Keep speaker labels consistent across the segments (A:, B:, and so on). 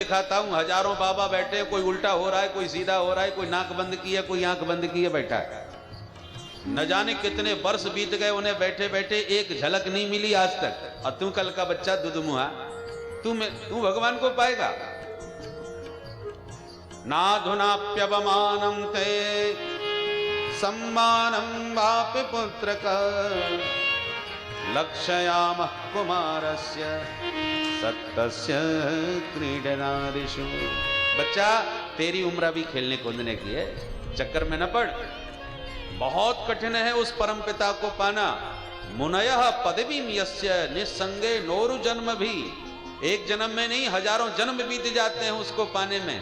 A: दिखाता हूं, हजारों बाबा बैठे, कोई उल्टा हो रहा है, कोई सीधा हो रहा है, कोई नाक बंद किए, कोई आंख बंद किए बैठा है। न जाने कितने वर्ष बीत गए, उन्हें बैठे बैठे एक झलक नहीं मिली आज तक। और तू कल का बच्चा दुधमुहा, तू भगवान को पाएगा। नाधुनाप्यवमानं ते सम्मानं वापि पुत्रक लक्षयामः कुमारस्य सत्तस्य क्रीडनादिषु। बच्चा, तेरी उम्र अभी खेलने कूदने की है, चक्कर में न पड़। बहुत कठिन है उस परम पिता को पाना। मुनयः पदवीं यस्य निस्संगे नोरु जन्म भी। एक जन्म में नहीं, हजारों जन्म बीत जाते हैं उसको पाने में।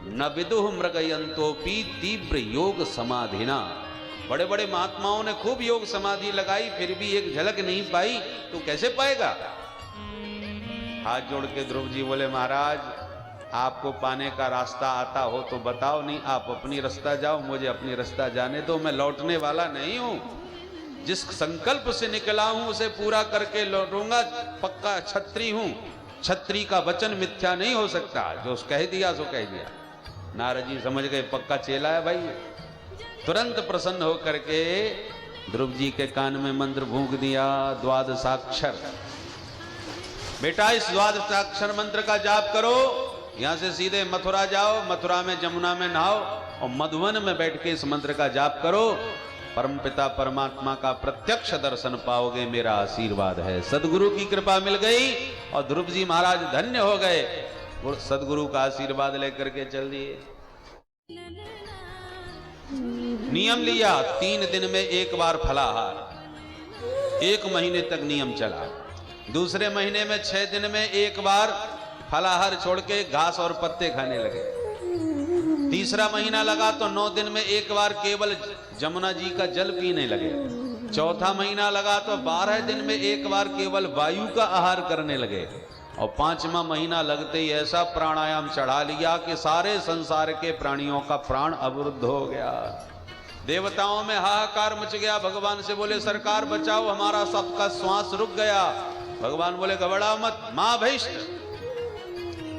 A: न विदुः मृगयंतोपि तीव्र योग समाधिना। बड़े बड़े महात्माओं ने खूब योग समाधि लगाई, फिर भी एक झलक नहीं पाई, तो कैसे पाएगा? हाथ जोड़ के ध्रुव जी बोले, महाराज आपको पाने का रास्ता आता हो तो बताओ, नहीं आप अपनी रास्ता जाओ, मुझे अपनी रास्ता जाने दो। मैं लौटने वाला नहीं हूं। जिस संकल्प से निकला हूं उसे पूरा करके लौटूंगा। पक्का क्षत्रिय हूं, क्षत्रिय का वचन मिथ्या नहीं हो सकता। जो कह दिया सो कह दिया। नारद जी समझ गए पक्का चेला है भाई। तुरंत प्रसन्न होकर के ध्रुव जी के कान में मंत्र फूंक दिया, द्वादशाक्षर। बेटा इस द्वादशाक्षर मंत्र का जाप करो, यहां से सीधे मथुरा जाओ, मथुरा में जमुना में नहाओ और मधुवन में बैठ के इस मंत्र का जाप करो। परमपिता परमात्मा का प्रत्यक्ष दर्शन पाओगे, मेरा आशीर्वाद है। सदगुरु की कृपा मिल गई और ध्रुव जी महाराज धन्य हो गए। सदगुरु का आशीर्वाद लेकर के चल दिए। नियम लिया, 3 दिन में एक बार फलाहार। 1 महीने तक नियम चला। दूसरे महीने में 6 दिन में एक बार फलाहार छोड़ के घास और पत्ते खाने लगे। तीसरा महीना लगा तो 9 दिन में एक बार केवल जमुना जी का जल पीने लगे। चौथा महीना लगा तो 12 दिन में एक बार केवल वायु का आहार करने लगे। और 5वां महीना लगते ही ऐसा प्राणायाम चढ़ा लिया कि सारे संसार के प्राणियों का प्राण अवरुद्ध हो गया। देवताओं में हाहाकार मच गया। भगवान से बोले, सरकार बचाओ, हमारा सबका श्वास रुक गया। भगवान बोले, घबराओ मत मां भैष्ट,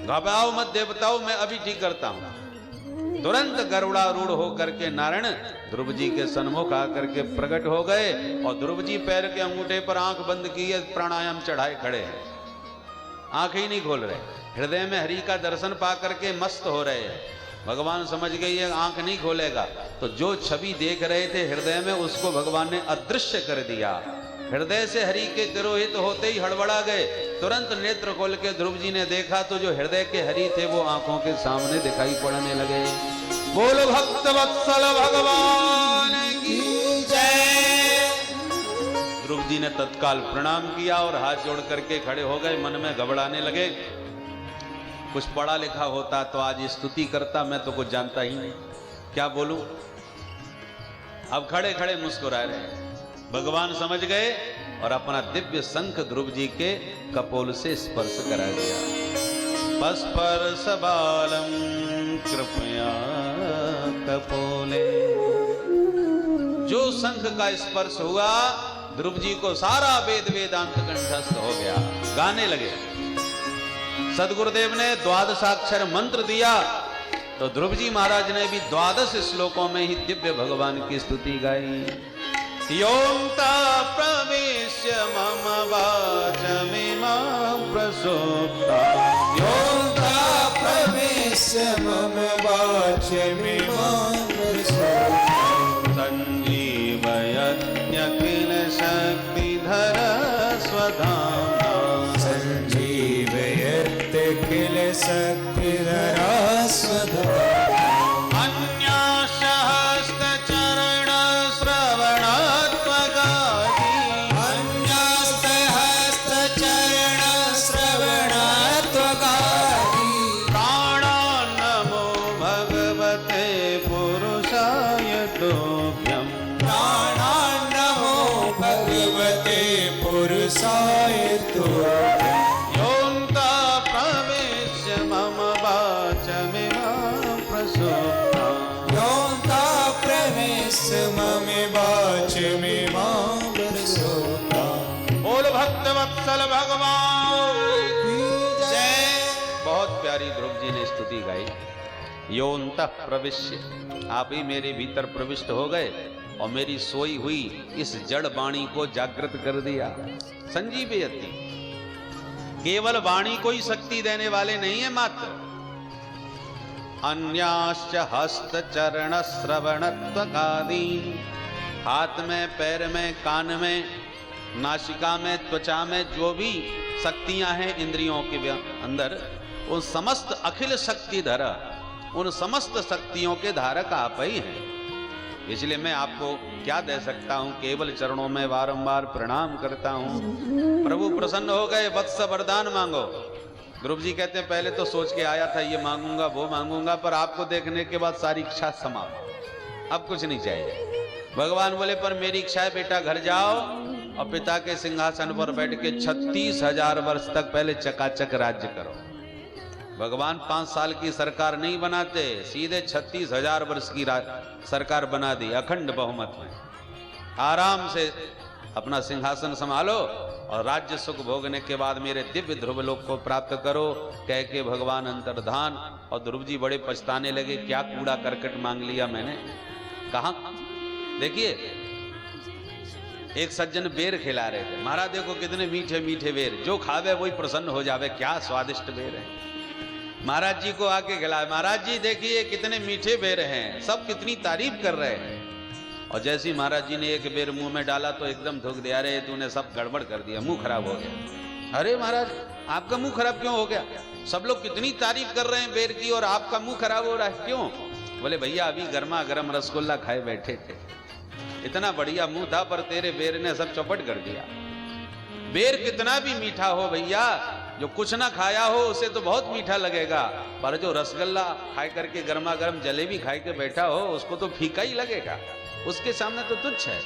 A: घबराओ मत देवताओं, मैं अभी ठीक करता हूं। तुरंत गरुड़ारूढ़ होकर के नारायण ध्रुव जी के सन्मुख आकर के प्रकट हो गए और ध्रुव जी पैर के अंगूठे पर आंख बंद किए, प्राणायाम चढ़ाए खड़े हैं। आंख ही नहीं खोल रहे, हृदय में हरि का दर्शन पा करके मस्त हो रहे हैं। भगवान समझ गए ये आंख नहीं खोलेगा, तो जो छवि देख रहे थे हृदय में उसको भगवान ने अदृश्य कर दिया। हृदय से हरि के तिरोहित होते ही हड़बड़ा गए। तुरंत नेत्र खोल के ध्रुव जी ने देखा तो जो हृदय के हरि थे वो आंखों के सामने दिखाई पड़ने लगे। बोलो भक्त वत्सल भगवान की जय। ध्रुव जी ने तत्काल प्रणाम किया और हाथ जोड़ करके खड़े हो गए। मन में घबराने लगे। कुछ पढ़ा लिखा होता तो आज स्तुति करता, मैं तो कुछ जानता ही नहीं, क्या बोलूं। अब खड़े खड़े मुस्कुरा रहे हैं। भगवान समझ गए और अपना दिव्य शंख ध्रुव जी के कपोल से स्पर्श करा दिया। पस्पर्श बालम कृपया कपोले। जो शंख का स्पर्श हुआ ध्रुव जी को सारा वेद वेदांत कंठस्थ हो गया। गाने लगे। सदगुरुदेव ने द्वादशाक्षर मंत्र दिया तो ध्रुव जी महाराज ने भी 12 श्लोकों में ही दिव्य भगवान की स्तुति गाई। योऽन्ता प्रविश्य मम वाचमिमां प्रसुप्ता।
B: योऽन्ता प्रविश्य मम वाचमिमां प्रसुप्ता।
A: सञ्जीवयत्यखिल शक्तिधर स्वधाम्ना।
B: सञ्जीवयत्यखिल शक्तिधर स्वधाम्ना।
A: योऽन्ता प्रविश्य मम वाचमिमां प्रसुप्ता।
B: योऽन्ता प्रविश्य मम वाचमिमां प्रसुप्ता।
A: बोल भक्त वत्सल भगवान की जय। बहुत प्यारी प्यारी ध्रुव जी ने स्तुति गाई। योऽन्तः प्रविश्य, आप ही मेरे भीतर प्रविष्ट हो गए और मेरी सोई हुई इस जड़ वाणी को जागृत कर दिया। संजीवयति, केवल वाणी को ही शक्ति देने वाले नहीं है मात्र, अन्याश्च हस्त चरण श्रवण त्वगादीन, हाथ में, पैर में, कान में, नासिका में, त्वचा में जो भी शक्तियां हैं इंद्रियों के अंदर, उन समस्त अखिल शक्तिधर, उन समस्त शक्तियों के धारक आप ही हैं। इसलिए मैं आपको क्या दे सकता हूं, केवल चरणों में बारंबार प्रणाम करता हूं। प्रभु प्रसन्न हो गए, वत्स वरदान मांगो। ध्रुव जी कहते हैं पहले तो सोच के आया था ये मांगूंगा वो मांगूंगा, पर आपको देखने के बाद सारी इच्छा समाप्त, अब कुछ नहीं चाहिए। भगवान बोले पर मेरी इच्छा है बेटा घर जाओ और पिता के सिंहासन पर बैठ के 36,000 वर्ष तक पहले चकाचक राज्य करो। भगवान 5 साल की सरकार नहीं बनाते, सीधे 36,000 वर्ष की सरकार बना दी, अखंड बहुमत में। आराम से अपना सिंहासन संभालो और राज्य सुख भोगने के बाद मेरे दिव्य ध्रुव लोक को प्राप्त करो, कह के भगवान अंतर्धान। और ध्रुव जी बड़े पछताने लगे, क्या कूड़ा करकट मांग लिया मैंने, कहां। देखिए एक सज्जन बेर खिला रहे थे, महाराज देखो कितने मीठे मीठे बेर, जो खावे वही प्रसन्न हो जावे, क्या स्वादिष्ट बेर है। महाराज जी को आके खिलाए, महाराज जी देखिए कितने मीठे बेर हैं, सब कितनी तारीफ कर रहे हैं। और जैसे ही महाराज जी ने एक बेर मुंह में डाला तो एकदम थूक दिया, अरे तूने सब गड़बड़ कर दिया, मुंह खराब हो गया। अरे महाराज आपका मुंह खराब क्यों हो गया, सब लोग कितनी तारीफ कर रहे हैं बेर की और आपका मुंह खराब हो रहा है, क्यों। बोले भैया अभी गर्मा गर्म रसगुल्ला खाए बैठे थे, इतना बढ़िया मुंह था, पर तेरे बेर ने सब चौपट कर दिया। बेर कितना भी मीठा हो भैया, जो कुछ ना खाया हो उसे तो बहुत मीठा लगेगा, पर जो रसगुल्ला खाए करके गर्मा गर्म जलेबी खाए के बैठा हो उसको तो फीका ही लगेगा, उसके सामने तो तुच्छ है।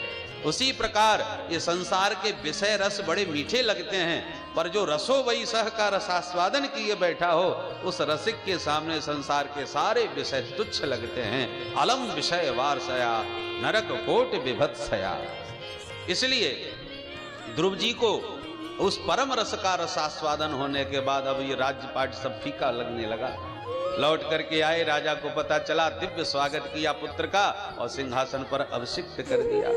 A: उसी प्रकार ये संसार के विषय रस बड़े मीठे लगते हैं, पर जो रसो वही सह का रसास्वादन किए बैठा हो उस रसिक के सामने संसार के सारे विषय तुच्छ लगते हैं। अलम विषय वारसया नरक कोट विभत्सया। इसलिए ध्रुव जी को उस परम रस का रसास्वादन होने के बाद अब ये राज्य पाठ सब फीका लगने लगा। लौट करके आए, राजा को पता चला, दिव्य स्वागत किया पुत्र का और सिंहासन पर अभिषिक्त कर दिया।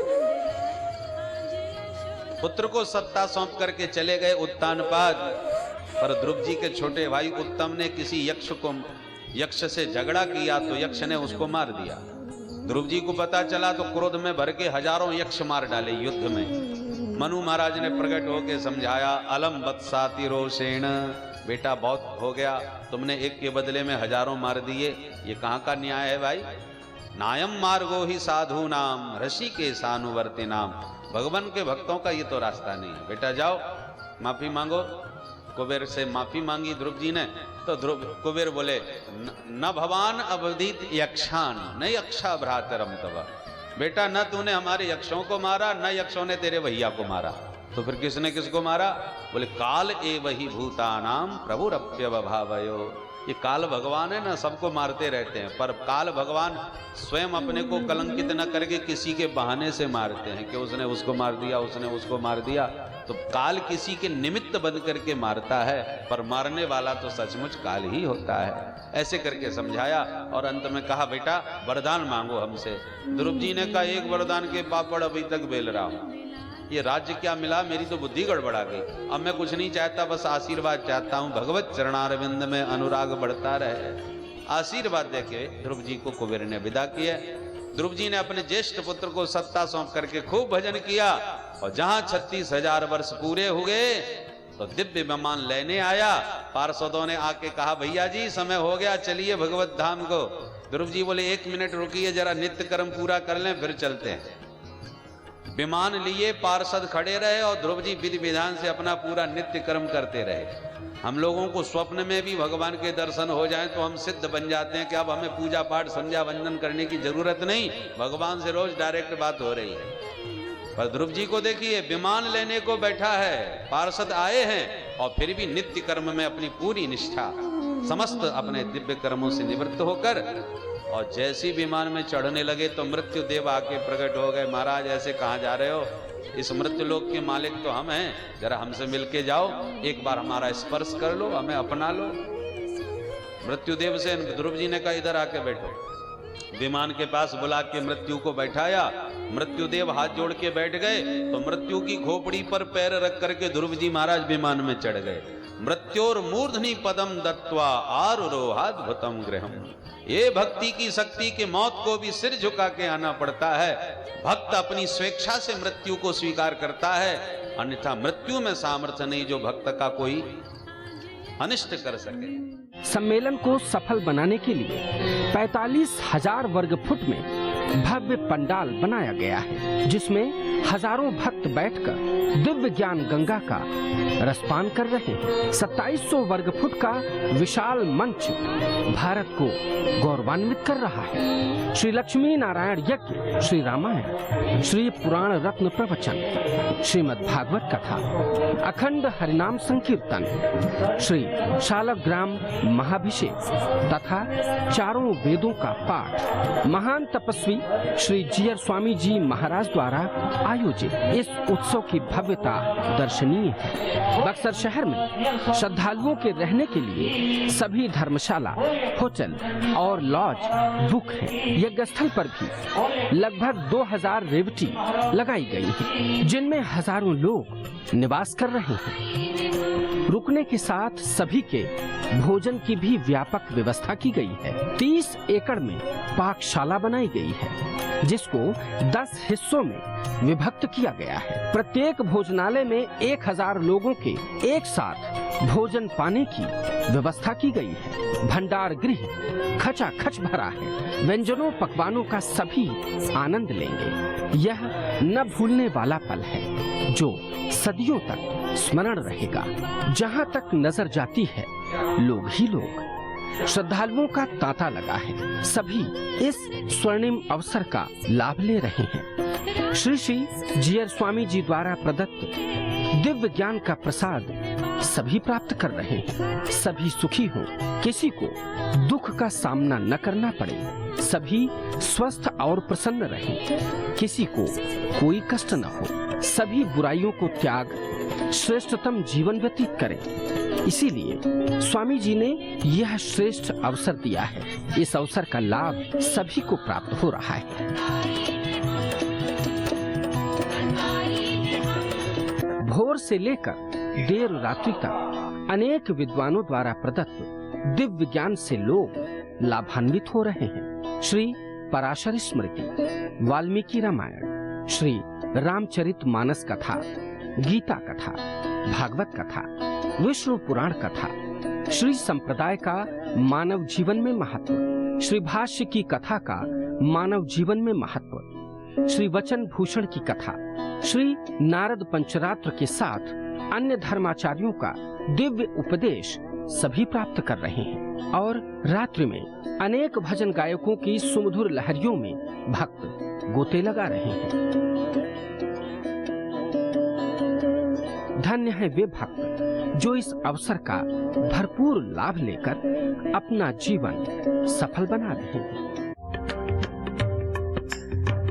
A: पुत्र को सत्ता सौंप करके चले गए उत्तानपाद, पर ध्रुव जी के छोटे भाई उत्तम ने किसी यक्ष से झगड़ा किया तो यक्ष ने उसको मार दिया। ध्रुव जी को पता चला तो क्रोध में भर के हजारों यक्ष मार डाले युद्ध में। मनु महाराज ने प्रकट होकर समझाया, अलम वत्साति रोषेण, बेटा बहुत हो गया, तुमने एक के बदले में हजारों मार दिए, ये कहाँ का न्याय है भाई। नायम मार्गो ही साधु नाम ऋषि के सानुवर्ति नाम, भगवान के भक्तों का ये तो रास्ता नहीं है। बेटा जाओ माफी मांगो। कुबेर से माफी मांगी ध्रुव जी ने, तो कुबेर बोले न भवान अवधित यक्षान न यक्षा भ्रातरम तव, बेटा न तूने हमारे यक्षों को मारा न यक्षों ने तेरे भैया को मारा, तो फिर किसने किसको मारा। बोले काल एव ही भूतानाम प्रभुरप्यवभावयो, ये काल भगवान है ना, सबको मारते रहते हैं, पर काल भगवान स्वयं अपने को कलंकित न करके किसी के बहाने से मारते हैं कि उसने उसको मार दिया, उसने उसको मार दिया। तो काल किसी के निमित्त बन करके मारता है, पर मारने वाला तो सचमुच काल ही होता है। ऐसे करके समझाया और अंत में कहा बेटा वरदान मांगो हमसे। ध्रुव जी ने कहा एक वरदान के पापड़ अभी तक बेल रहा हूं, ये राज्य क्या मिला, मेरी तो बुद्धि गड़बड़ा गई, अब मैं कुछ नहीं चाहता, बस आशीर्वाद चाहता हूं, भगवत चरणारविंद में अनुराग बढ़ता रहे। आशीर्वाद देके ध्रुव जी को कुबेर ने विदा किया। ध्रुव जी ने अपने ज्येष्ठ पुत्र को सत्ता सौंप करके खूब भजन किया, और जहां 36,000 वर्ष पूरे हुए तो दिव्य विमान लेने आया। पार्षदों ने आके कहा भैया जी समय हो गया, चलिए भगवत धाम को। ध्रुव जी बोले 1 मिनट रुकिए, जरा नित्य कर्म पूरा कर लें फिर चलते हैं। विमान लिए, पार्षद खड़े रहे और ध्रुव जी विधि विधान से अपना पूरा नित्य कर्म करते रहे। हम लोगों को स्वप्न में भी भगवान के दर्शन हो जाएं तो हम सिद्ध बन जाते हैं कि अब हमें पूजा पाठ संध्या वंदन करने की जरूरत नहीं, भगवान से रोज डायरेक्ट बात हो रही है। पर ध्रुव जी को देखिए विमान लेने को बैठा है, पार्षद आए हैं और फिर भी नित्य कर्म में अपनी पूरी निष्ठा, समस्त अपने दिव्य कर्मों से निवृत्त होकर, और जैसी विमान में चढ़ने लगे तो मृत्यु देव आके प्रकट हो गए। महाराज ऐसे कहाँ जा रहे हो, इस मृत्यु लोक के मालिक तो हम हैं, जरा हमसे मिलके जाओ, एक बार हमारा स्पर्श कर लो, हमें अपना लो। मृत्युदेव से ध्रुव जी ने कहा इधर आके बैठो। विमान के पास बुला के मृत्यु को बैठाया। मृत्युदेव हाथ जोड़ के बैठ गए तो मृत्यु की खोपड़ी पर पैर रख करके ध्रुव जी महाराज विमान में चढ़ गए। मृत्योर मूर्धनि पदम दत्वा आरुरोहाद्भुतम गृहम। ये भक्ति की शक्ति के मौत को भी सिर झुका के आना पड़ता है। भक्त अपनी स्वेच्छा से मृत्यु को स्वीकार करता है, अन्यथा मृत्यु में सामर्थ्य नहीं जो भक्त का कोई अनिष्ट कर सके।
C: सम्मेलन को सफल बनाने के लिए 45,000 वर्ग फुट में भव्य पंडाल बनाया गया है, जिसमें हजारों भक्त बैठकर दिव्य ज्ञान गंगा का रसपान कर रहे हैं। 2700 वर्ग फुट का विशाल मंच भारत को गौरवान्वित कर रहा है। श्री लक्ष्मी नारायण यज्ञ, श्री रामायण, श्री पुराण रत्न प्रवचन, श्रीमद् भागवत कथा, अखंड हरिनाम संकीर्तन, श्री शालग्राम महाभिषेक तथा चारों वेदों का पाठ महान तपस्वी श्री जीयर स्वामी जी महाराज द्वारा आयोजित इस उत्सव की भव्यता दर्शनीय है। बक्सर शहर में श्रद्धालुओं के रहने के लिए सभी धर्मशाला, होटल और लॉज बुक है। यज्ञ स्थल पर भी लगभग 2000 रेवटी लगाई गई है, जिनमें हजारों लोग निवास कर रहे हैं। रुकने के साथ सभी के भोजन की भी व्यापक व्यवस्था की गई है। 30 एकड़ में पाकशाला बनाई गई है, जिसको 10 हिस्सों में विभक्त किया गया है। प्रत्येक भोजनालय में 1000 लोगों के एक साथ भोजन पाने की व्यवस्था की गई है। भंडार गृह खचाखच भरा है। व्यंजनों पकवानों का सभी आनंद लेंगे। यह न भूलने वाला पल है जो सदियों तक स्मरण रहेगा। जहाँ तक नजर जाती है लोग ही लोग। श्रद्धालुओं का तांता लगा है। सभी इस स्वर्णिम अवसर का लाभ ले रहे हैं। श्री श्री जीयर स्वामी जी द्वारा प्रदत्त दिव्य ज्ञान का प्रसाद सभी प्राप्त कर रहे हैं। सभी सुखी हों, किसी को दुख का सामना न करना पड़े, सभी स्वस्थ और प्रसन्न रहें, किसी को कोई कष्ट न हो, सभी बुराइयों को त्याग श्रेष्ठतम जीवन व्यतीत करें। इसीलिए स्वामी जी ने यह श्रेष्ठ अवसर दिया है। इस अवसर का लाभ सभी को प्राप्त हो रहा है। भोर से लेकर देर रात्रि तक अनेक विद्वानों द्वारा प्रदत्त दिव्य ज्ञान से लोग लाभान्वित हो रहे हैं। श्री पराशर स्मृति, वाल्मीकि रामायण, श्री रामचरित मानस कथा, गीता कथा, भागवत कथा, विष्णु पुराण कथा, श्री संप्रदाय का मानव जीवन में महत्व, श्री भाष्य की कथा का मानव जीवन में महत्व, श्री वचन भूषण की कथा, श्री नारद पंचरात्र के साथ अन्य धर्माचार्यों का दिव्य उपदेश सभी प्राप्त कर रहे हैं। और रात्रि में अनेक भजन गायकों की सुमधुर लहरियों में भक्त गोते लगा रहे हैं। धन्य है वे भक्त जो इस अवसर का भरपूर लाभ लेकर अपना जीवन सफल बना रहे हैं।